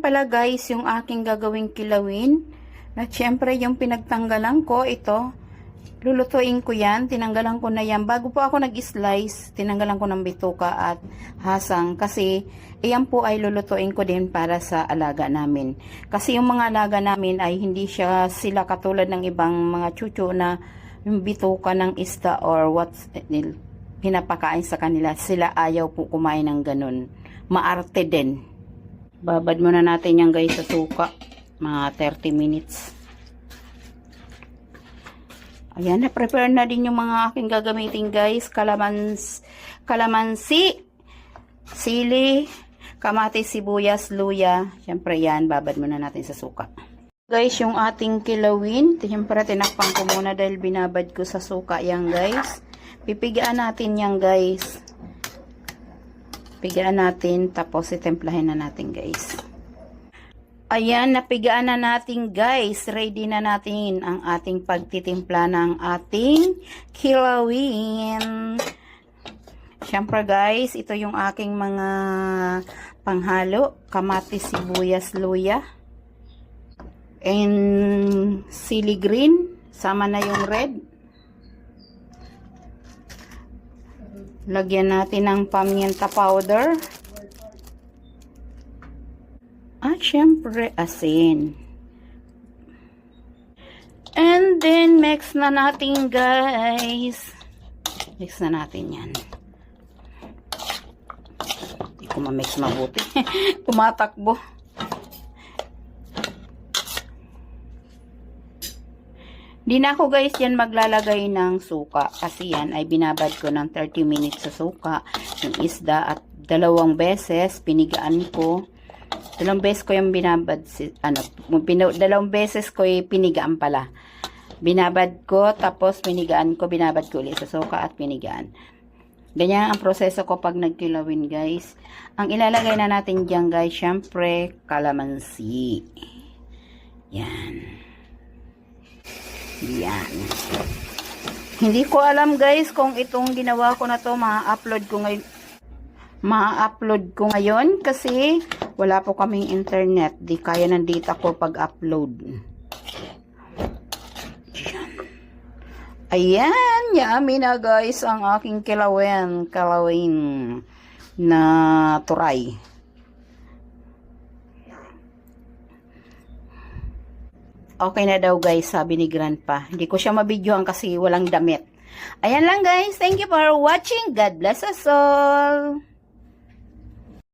pala guys yung aking gagawing kilawin. Na syempre yung pinagtanggalan ko ito. Lulutuin ko yan. Tinanggalan ko na yan. Bago po ako nag-slice, tinanggalan ko ng bituka at hasang. Kasi iyan po ay lulutuin ko din para sa alaga namin. Kasi yung mga alaga namin ay hindi sila katulad ng ibang mga chucho na yung bituka ng isda or what pinapakain sa kanila. Sila ayaw po kumain ng ganun. Maarte din. Babad muna natin yan guys sa suka. Mga 30 minutes. Ayan, na-prepare na din yung mga aking gagamitin guys. Kalamansi, sili, kamatis, sibuyas, luya. Siyempre yan, babad muna natin sa suka. Guys, yung ating kilawin. Siyempre, tinakpan ko muna dahil binabad ko sa suka yan guys. Pipigaan natin yan guys. Pigaan natin, tapos itemplahin na natin guys. Ayan, napigaan na natin guys. Ready na natin ang ating pagtitimpla ng ating kilawin. Siyempre guys, ito yung aking mga panghalo. Kamatis, sibuyas, luya. And sili green. Sama na yung red. Lagyan natin ng paminta powder. At syempre, asin. And then, mix na natin, guys. Mix na natin yan. Hindi ko ma-mix mabuti. Tumatakbo. Di na ako, guys, yan maglalagay ng suka. Kasi yan ay binabad ko ng 30 minutes sa suka. Yung isda at 2 beses, pinigaan ko. 2 beses ko yung binabad, 2 beses ko yung pinigaan pala. Binabad ko, tapos pinigaan ko, binabad ko ulit sa suka at pinigaan. Ganyan ang proseso ko pag nagkilawin guys. Ang ilalagay na natin dyan guys, syempre, kalamansi. Yan. Yan. Hindi ko alam guys kung itong ginawa ko na to, ma-upload ko ngayon kasi wala po kaming internet. Di kaya ng data ko pag-upload. Ayan, yummy na guys ang aking kilawin na turay. Okay na daw guys, sabi ni Grandpa. Hindi ko siya mabidyohan kasi walang damit. Ayan lang guys, thank you for watching. God bless us all.